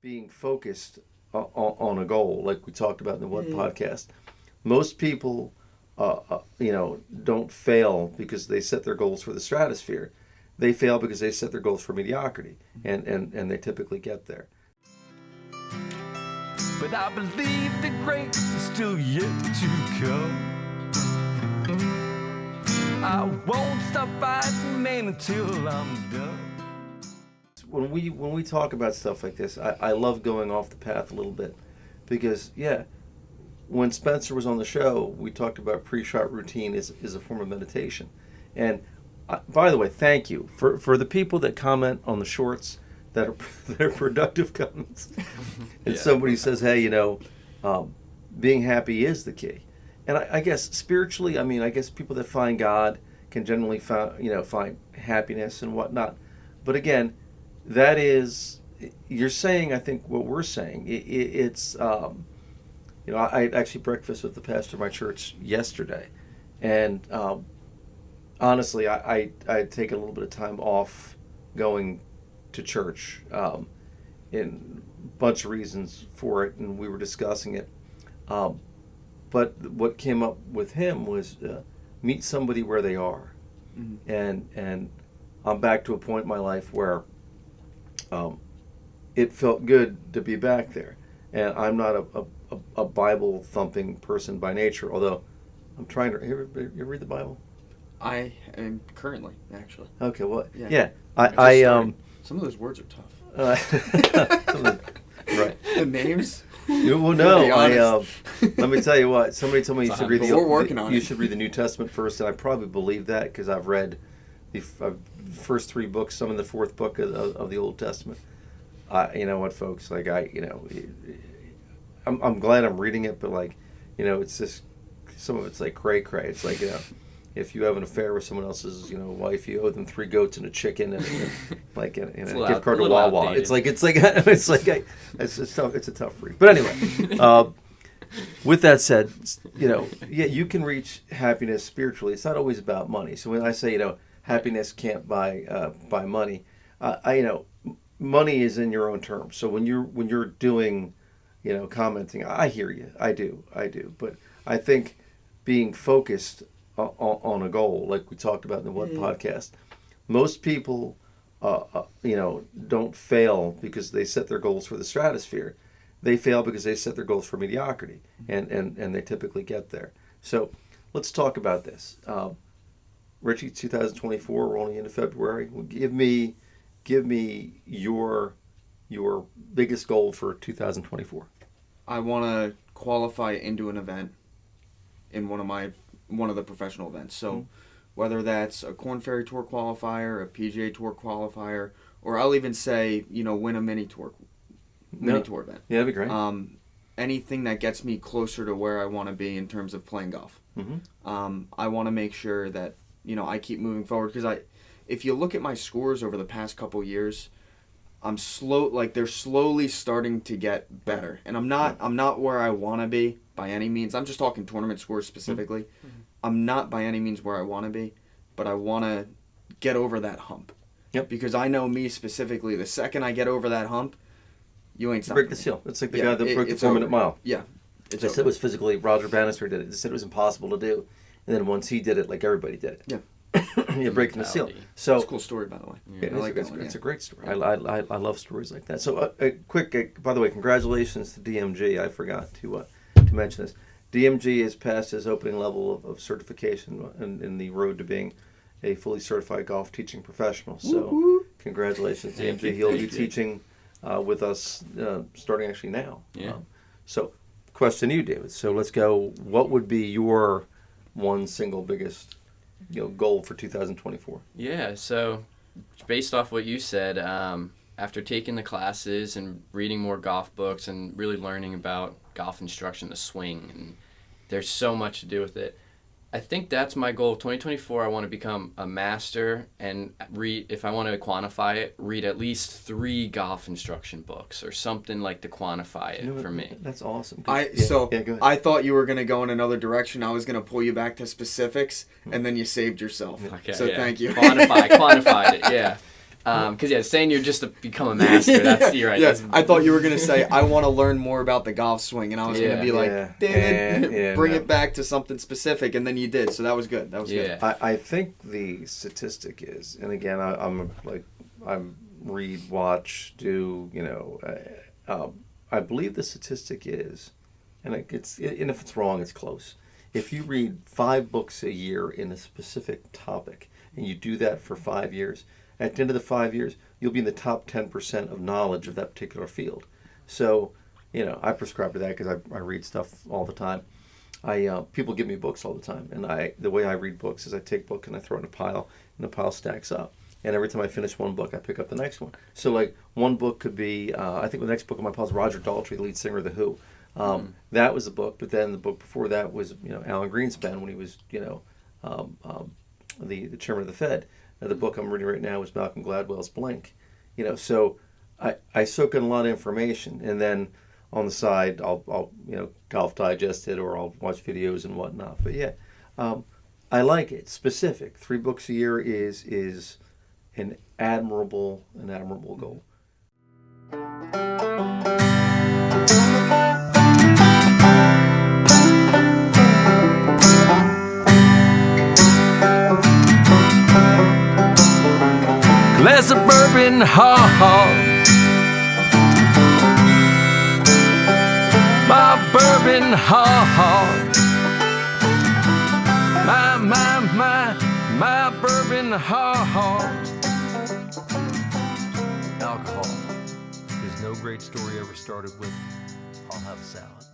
being focused on a goal, like we talked about in the one podcast. Most people, don't fail because they set their goals for the stratosphere. They fail because they set their goals for mediocrity, and they typically get there. But I believe the great is still yet to come. I won't stop fighting, man, until I'm done. When we talk about stuff like this, I love going off the path a little bit, because when Spencer was on the show, we talked about pre-shot routine is a form of meditation. And by the way, thank you for the people that comment on the shorts that are productive comments. And somebody says, hey, being happy is the key. And I guess spiritually, I guess people that find God can generally find happiness and whatnot. But again, that is, you're saying, I think what we're saying, it's, I had actually breakfast with the pastor of my church yesterday. And honestly, I'd taken a little bit of time off going to church, in a bunch of reasons for it, and we were discussing it. But what came up with him was meet somebody where they are. Mm-hmm. And I'm back to a point in my life where it felt good to be back there. And I'm not a Bible thumping person by nature, although I'm trying to. You ever read the Bible? I am currently, actually. Okay, well, some of those words are tough. Right. The names. Well, no, let me tell you what. Somebody told me you should read we're working on it. You should read the New Testament first, and I probably believe that because I've read the first three books, some in the fourth book of the Old Testament. You know what, folks? Like I'm glad I'm reading it, but it's just some of it's like cray. It's like if you have an affair with someone else's wife, you owe them 3 goats and a chicken and a gift card to Wawa. Outdated. It's tough. It's a tough read. But anyway, with that said, you can reach happiness spiritually. It's not always about money. So when I say happiness can't buy money, money is in your own terms. So when you're doing commenting, I hear you. I do. But I think being focused on a goal, like we talked about in the one podcast, most people, don't fail because they set their goals for the stratosphere. They fail because they set their goals for mediocrity, and they typically get there. So let's talk about this. Richie, 2024, we're only into February. Give me your biggest goal for 2024. I want to qualify into an event in one of the professional events. So whether that's a Korn Ferry Tour qualifier, a PGA Tour qualifier, or I'll even say, win a mini tour event. Yeah, that'd be great. Anything that gets me closer to where I want to be in terms of playing golf. Mm-hmm. I want to make sure that, I keep moving forward, because if you look at my scores over the past couple years, they're slowly starting to get better. And I'm not where I want to be by any means. I'm just talking tournament scores specifically. Mm-hmm. I'm not by any means where I want to be, but I want to get over that hump. Yep. Because I know me specifically, the second I get over that hump, you ain't stopping. Break the seal. It's like the guy that broke the 4-minute mile. Yeah. They said it was physically, Roger Bannister did it. They said it was impossible to do. And then once he did it, everybody did it. Yeah. You're breaking the seal. So it's a cool story, by the way. Yeah, it's a great story. I love stories like that. So, by the way, congratulations to DMG. I forgot to mention this. DMG has passed his opening level of certification in the road to being a fully certified golf teaching professional. So, woo-hoo. Congratulations, DMG. He'll be teaching with us starting actually now. Yeah. So, question to you, David. So let's go. What would be your one single biggest goal for 2024? Yeah, so based off what you said, after taking the classes and reading more golf books and really learning about golf instruction, the swing, and there's so much to do with it, I think that's my goal. 2024, I want to become a master and read, if I want to quantify it, read at least 3 golf instruction books or something to quantify it for me. That's awesome. Go ahead. I thought you were going to go in another direction. I was going to pull you back to specifics, and then you saved yourself. Okay, so thank you. Quantified it, yeah. Because saying you're just to become a master, that's you're right. Yeah, That's, I thought you were gonna say I want to learn more about the golf swing, and I was gonna be like, Yeah. damn it, Yeah, bring no. it back to something specific, and then you did, so that was good. That was good. yeah. I think the statistic is, and again, I'm read, watch, do, I believe the statistic is, and and if it's wrong, it's close. If you read 5 books a year in a specific topic, and you do that for 5 years, at the end of the 5 years, you'll be in the top 10% of knowledge of that particular field. So, I prescribe to that because I read stuff all the time. People give me books all the time, and the way I read books is I take a book and I throw it in a pile, and the pile stacks up. And every time I finish one book, I pick up the next one. So, like, one book could be, I think the next book on my pile is Roger Daltrey, the lead singer of The Who. That was a book, but then the book before that was, Alan Greenspan when he was, the chairman of the Fed. The book I'm reading right now is Malcolm Gladwell's Blink. So I soak in a lot of information, and then on the side I'll Golf Digest it, or I'll watch videos and whatnot. But yeah, I like it. Specific. 3 books a year is an admirable goal. Glass of bourbon, ha ha. My bourbon, ha ha. My bourbon, ha ha. Alcohol. Because no great story ever started with, I'll have a salad.